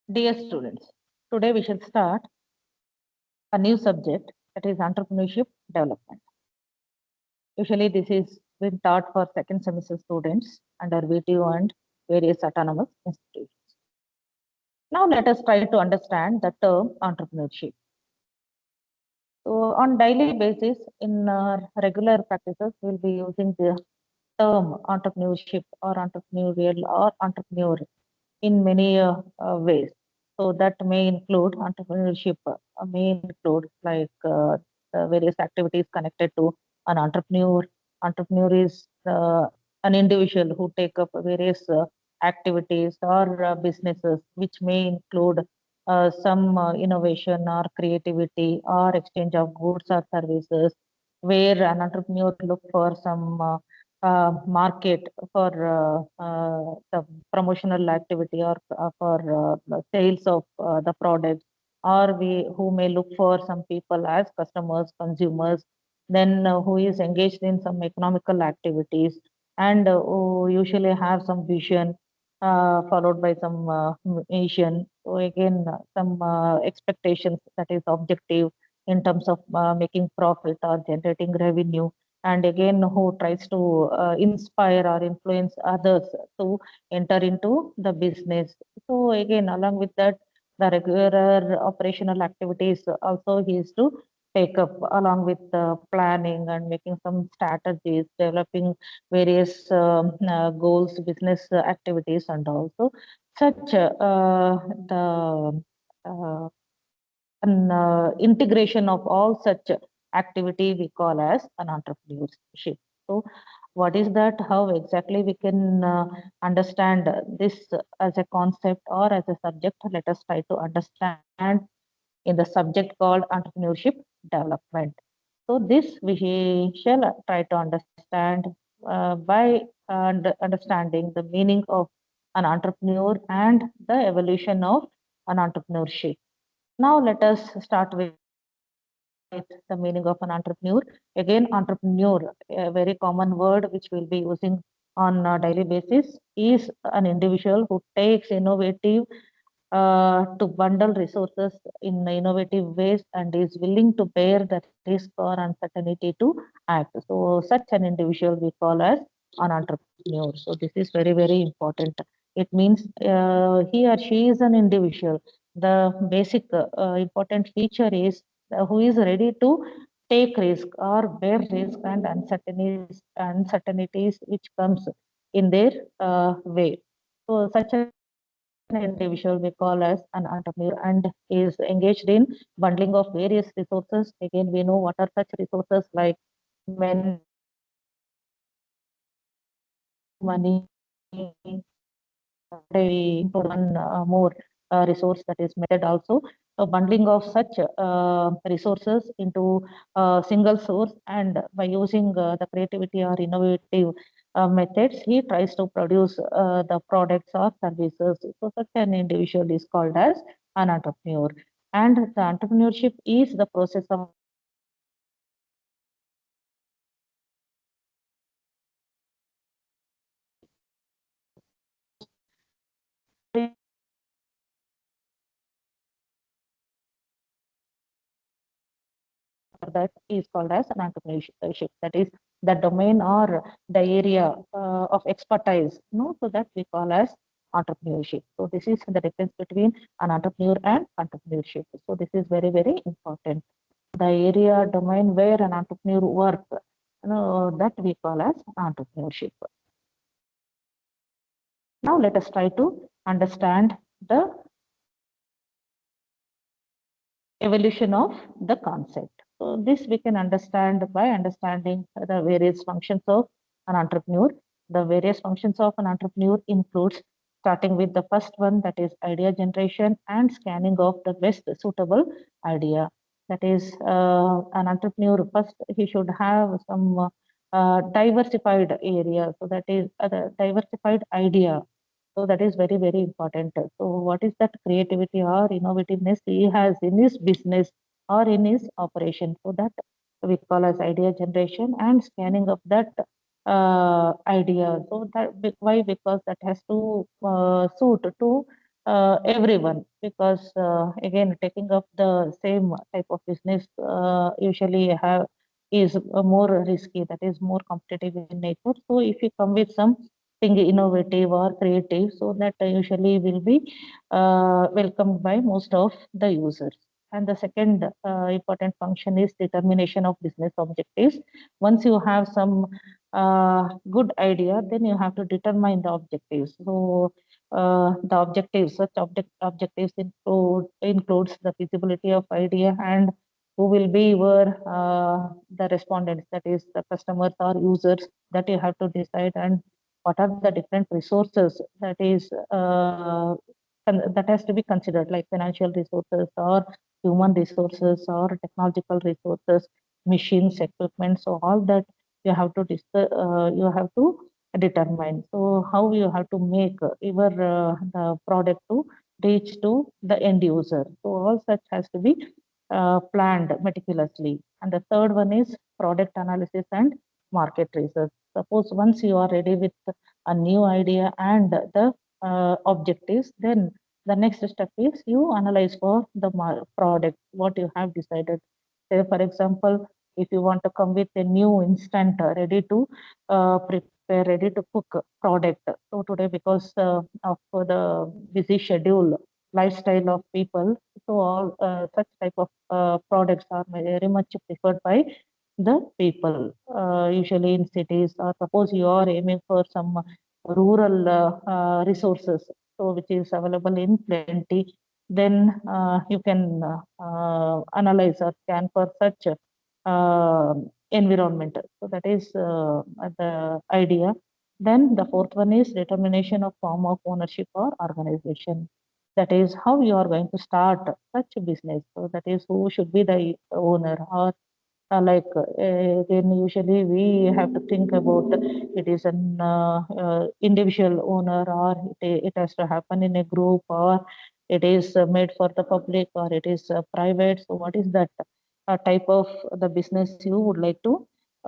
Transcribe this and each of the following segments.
Dear students, today we shall start a new subject, that is entrepreneurship development. Usually this is being taught for second semester students under VTU and various autonomous institutions. Now let us try to understand the term entrepreneurship. So on daily basis in regular practices, we'll be using the term entrepreneurship or entrepreneurial or entrepreneur in many ways. So that may include entrepreneurship, may include like the various activities connected to an entrepreneur. Entrepreneur is an individual who take up various activities or businesses, which may include some innovation or creativity or exchange of goods or services, where an entrepreneur look for some market for the promotional activity or for sales of the product, or we who may look for some people as customers, consumers, then who is engaged in some economical activities and who usually have some vision followed by some mission. So again, some expectations, that is objective in terms of making profit or generating revenue, and again who tries to inspire or influence others to enter into the business. So again, along with that, the regular operational activities also he is to take up, along with planning and making some strategies, developing various goals, business activities, and also such the uh, an integration of all such activity we call as an entrepreneurship. So what is that? How exactly we can understand this as a concept or as a subject? Let us try to understand in the subject called entrepreneurship development. So this we shall try to understand by understanding the meaning of an entrepreneur and the evolution of an entrepreneurship. Now let us start with the meaning of an entrepreneur. Again, entrepreneur, a very common word which we'll be using on a daily basis, is an individual who takes innovative to bundle resources in innovative ways and is willing to bear the risk or uncertainty to act. So such an individual we call as an entrepreneur. So this is very, very important. It means he or she is an individual. The basic important feature is who is ready to take risk or bear risk and uncertainties which comes in their way. So such an individual we call as an entrepreneur and is engaged in bundling of various resources. Again, we know what are such resources like men, money, one more resource, that is method also. So bundling of such resources into a single source, and by using the creativity or innovative methods, he tries to produce the products or services. So such an individual is called as an entrepreneur. And the entrepreneurship is the process of that is called as an entrepreneurship. That is the domain or the area of expertise, so that we call as entrepreneurship. So this is the difference between an entrepreneur and entrepreneurship. So this is very, very important. The area domain where an entrepreneur works, that we call as entrepreneurship. Now let us try to understand the evolution of the concept. So this we can understand by understanding the various functions of an entrepreneur. The various functions of an entrepreneur includes starting with the first one, that is idea generation and scanning of the best suitable idea. That is an entrepreneur first he should have some diversified area. So that is the diversified idea. So that is very, very important. So what is that creativity or innovativeness he has in his business or in his operation? So that we call as idea generation and scanning of that idea. So that why? Because that has to suit to everyone, because again, taking up the same type of business usually have is more risky, that is more competitive in nature. So if you come with something innovative or creative, so that usually will be welcomed by most of the users. And the second important function is determination of business objectives. Once you have some good idea, then you have to determine the objectives. So the objectives, objectives includes the feasibility of idea, and who will be your the respondents, that is the customers or users, that you have to decide, and what are the different resources that is that has to be considered, like financial resources or human resources or technological resources, machines, equipment. So all that you have to discuss, you have to determine. So how you have to make your the product to reach to the end user. So all such has to be planned meticulously. And the third one is product analysis and market research. Suppose once you are ready with a new idea and the objectives, then the next step is you analyze for the product, what you have decided. Say, for example, if you want to come with a new instant ready to prepare, ready to cook product. So today, because of the busy schedule, lifestyle of people, so all such type of products are very much preferred by the people, usually in cities, or suppose you are aiming for some rural resources, so which is available in plenty, then you can analyze or scan for such uh, environment. So that is the idea. Then the fourth one is determination of form of ownership or organization. That is how you are going to start such a business. So that is who should be the owner, or then usually we have to think about it is an individual owner, or it has to happen in a group, or it is made for the public, or it is private. So what is that type of the business you would like to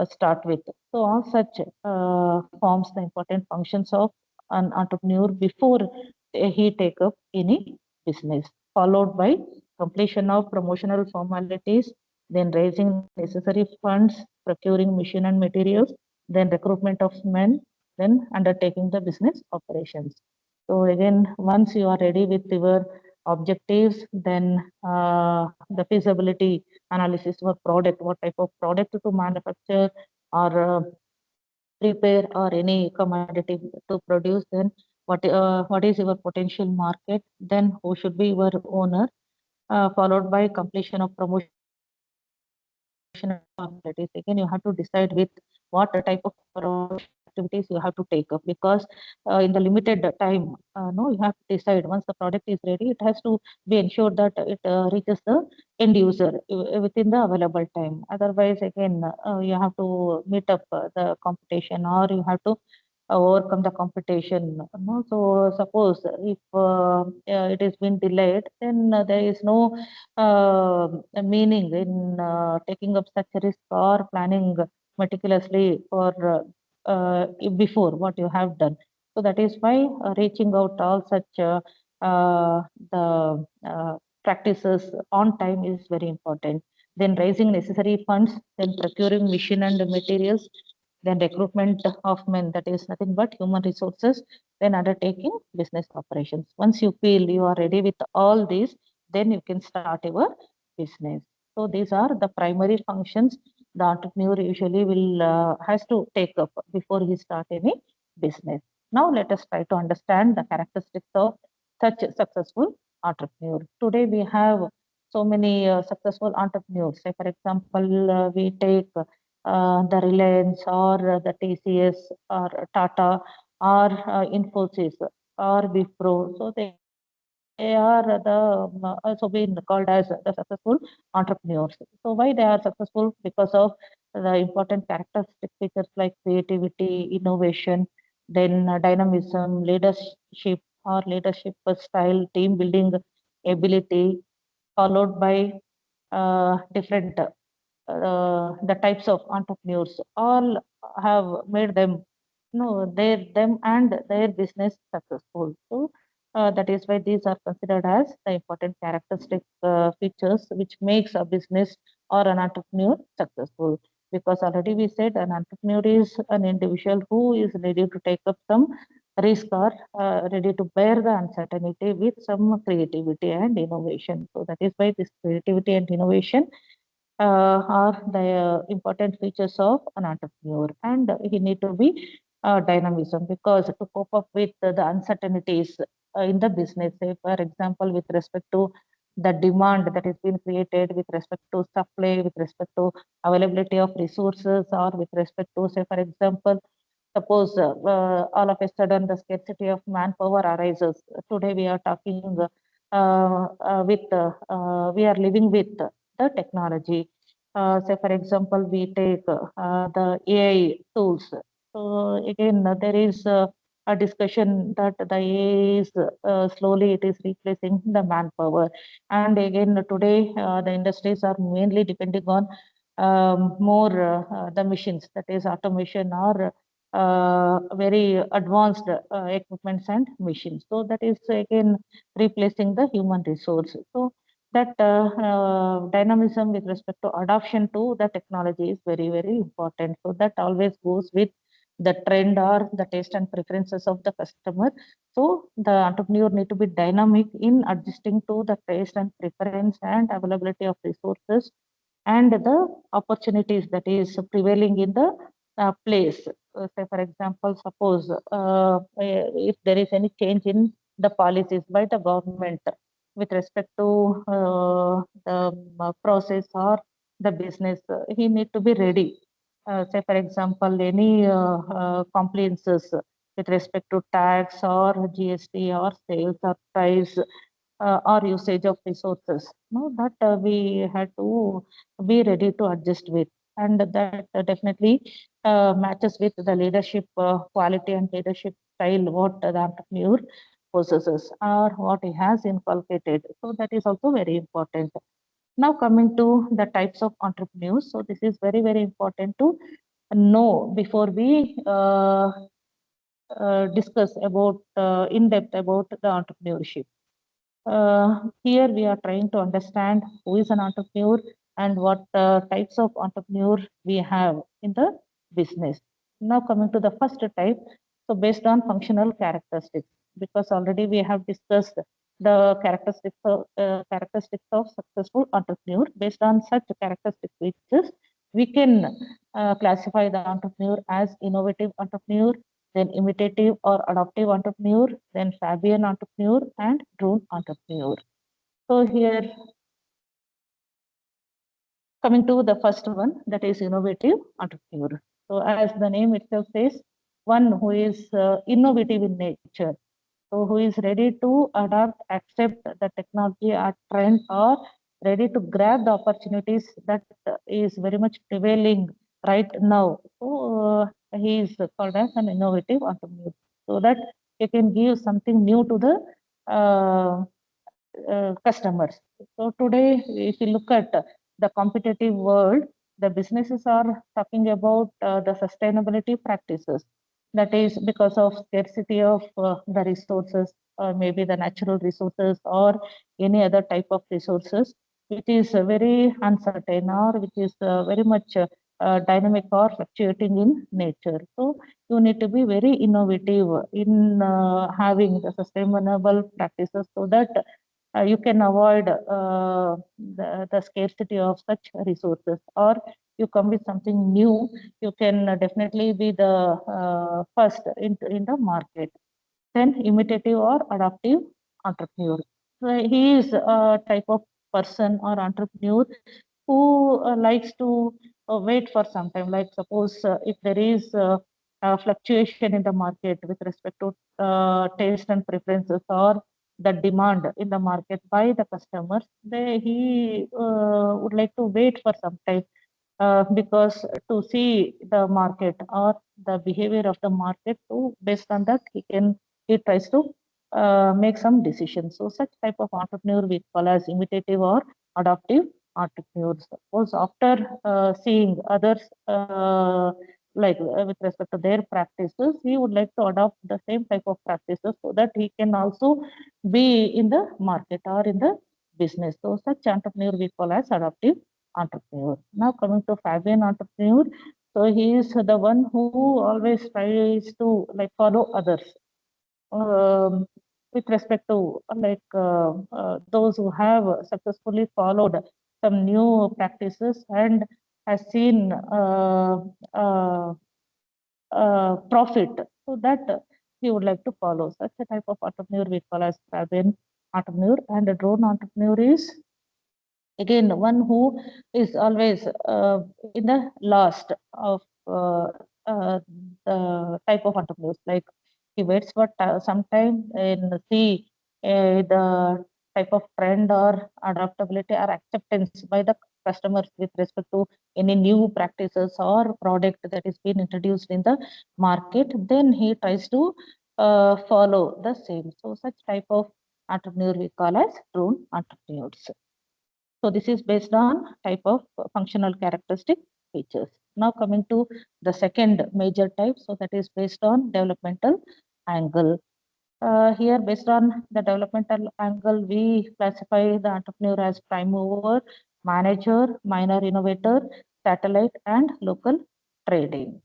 start with? So all such forms the important functions of an entrepreneur before he take up any business, followed by completion of promotional formalities, then raising necessary funds, procuring machine and materials, then recruitment of men, then undertaking the business operations. So again, once you are ready with your objectives, then the feasibility analysis of product, what type of product to manufacture or prepare, or any commodity to produce, then what is your potential market, then who should be your owner, followed by completion of promotion and formalities. Again, you have to decide with what type of promotion activities you have to take up, because in the limited time, no, you have to decide once the product is ready, it has to be ensured that it reaches the end user within the available time. Otherwise, again, you have to meet up the competition, or you have to overcome the competition. No? So suppose if it has been delayed, then there is no meaning in taking up such a risk or planning meticulously for before what you have done. So that is why reaching out all such the practices on time is very important. Then raising necessary funds, then procuring machine and materials, then recruitment of men, that is nothing but human resources, then undertaking business operations. Once you feel you are ready with all these, then you can start your business. So these are the primary functions the entrepreneur usually will has to take up before he start any business. Now let us try to understand the characteristics of such a successful entrepreneur. Today we have so many successful entrepreneurs. Say for example, we take the Reliance, or the TCS, or Tata, or Infosys, or Wipro. So they are also been called as the successful entrepreneurs. So why they are successful? Because of the important characteristic features like creativity, innovation, then dynamism, leadership or leadership style, team building ability, followed by different the types of entrepreneurs, all have made them, their them and their business successful. So That is why these are considered as the important characteristic features which makes a business or an entrepreneur successful. Because already we said an entrepreneur is an individual who is ready to take up some risk or ready to bear the uncertainty with some creativity and innovation. So that is why this creativity and innovation are the important features of an entrepreneur, and he need to be dynamism, because to cope up with the uncertainties in the business, say for example with respect to the demand that is being created, with respect to supply, with respect to availability of resources, or with respect to, say for example, suppose all of a sudden the scarcity of manpower arises. Today we are talking we are living with the technology. Say for example, we take the AI tools. So again, there is a discussion that the AI is slowly it is replacing the manpower. And again, today the industries are mainly depending on more the machines, that is automation or very advanced equipments and machines. So that is again replacing the human resource. So that dynamism with respect to adoption to the technology is very, very important. So that always goes with the trend or the taste and preferences of the customer. So the entrepreneur need to be dynamic in adjusting to the taste and preference and availability of resources and the opportunities that is prevailing in the place. Say for example, suppose if there is any change in the policies by the government with respect to the process or the business, he need to be ready. Say for example, any compliances with respect to tax or GST or sales or price or usage of resources, no, that we had to be ready to adjust with. And that definitely matches with the leadership quality and leadership style what the entrepreneur possesses or what he has inculcated. So that is also very important. Now coming to the types of entrepreneurs. So this is very, very important to know before we discuss about in depth about the entrepreneurship. Here we are trying to understand who is an entrepreneur and what types of entrepreneur we have in the business. Now coming to the first type, so based on functional characteristics, because already we have discussed the characteristics of successful entrepreneur. Based on such characteristic features, we can classify the entrepreneur as innovative entrepreneur, then imitative or adaptive entrepreneur, then Fabian entrepreneur, and drone entrepreneur. So here, coming to the first one, that is innovative entrepreneur. So as the name itself says, one who is innovative in nature. So who is ready to adapt, accept the technology or trend, or ready to grab the opportunities that is very much prevailing right now. So he is called as an innovative entrepreneur, so that he can give something new to the customers. So today, if you look at the competitive world, the businesses are talking about the sustainability practices. That is because of scarcity of the resources, or maybe the natural resources, or any other type of resources, which is very uncertain or which is very much dynamic or fluctuating in nature. So you need to be very innovative in having the sustainable practices, so that you can avoid the scarcity of such resources, or you come with something new, you can definitely be the first in the market. Then imitative or adaptive entrepreneur. So he is a type of person or entrepreneur who likes to wait for some time. Like suppose if there is fluctuation in the market with respect to taste and preferences, or the demand in the market by the customers, he would like to wait for some time because to see the market or the behavior of the market, to based on that he tries to make some decisions. So such type of entrepreneur we call as imitative or adaptive entrepreneurs. Also after seeing others like with respect to their practices, he would like to adopt the same type of practices so that he can also be in the market or in the business. So such entrepreneur we call as adaptive entrepreneur. Now coming to Fabian entrepreneur, so he is the one who always tries to like follow others. With respect to those who have successfully followed some new practices and has seen uh, profit, so that he would like to follow. Such a type of entrepreneur we call as Fabian entrepreneur. And a drone entrepreneur is again one who is always in the last of uh, the type of entrepreneurs. Like he waits for some time and see the type of trend or adaptability or acceptance by the customers with respect to any new practices or product that is being introduced in the market. Then he tries to follow the same. So such type of entrepreneur we call as drone entrepreneurs. So this is based on type of functional characteristic features. Now coming to the second major type, so that is based on developmental angle. Here, based on the developmental angle, we classify the entrepreneur as prime mover, manager, minor innovator, satellite, and local trading.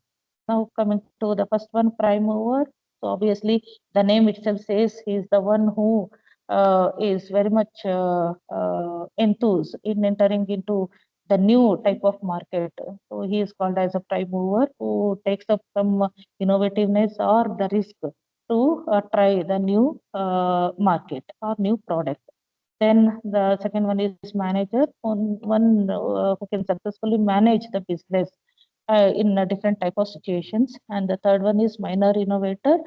Now coming to the first one, prime mover. So obviously, the name itself says he is the one who is very much enthused in entering into the new type of market. So he is called as a prime mover who takes up some innovativeness or the risk to try the new market or new product. Then the second one is manager, one who can successfully manage the business in a different type of situations. And the third one is minor innovator.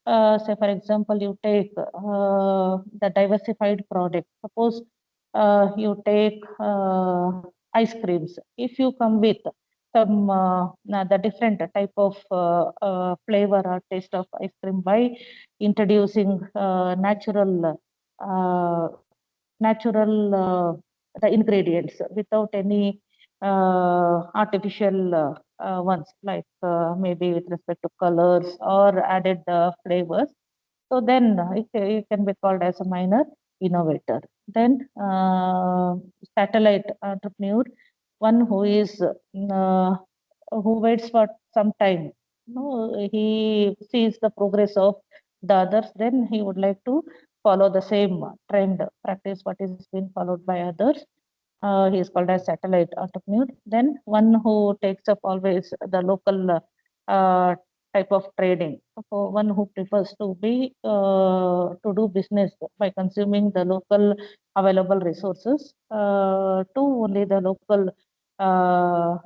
Say for example, you take the diversified product. Suppose you take ice creams. If you come with some the different type of flavor or taste of ice cream by introducing uh, natural the ingredients without any artificial ones, like maybe with respect to colors or added flavors. So then it can be called as a minor innovator. Then satellite entrepreneur, one who is who waits for some time. No, he sees the progress of the others, then he would like to follow the same trend practice what is being followed by others. He is called as satellite entrepreneur. Then one who takes up always the local type of trading. So one who prefers to be to do business by consuming the local available resources to only the local uh,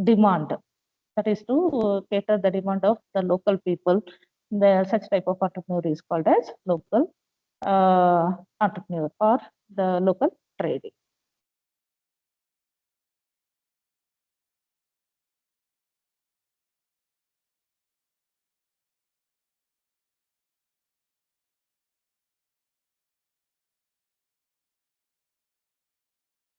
demand. That is to cater the demand of the local people. The such type of entrepreneur is called as local entrepreneur or the local trading.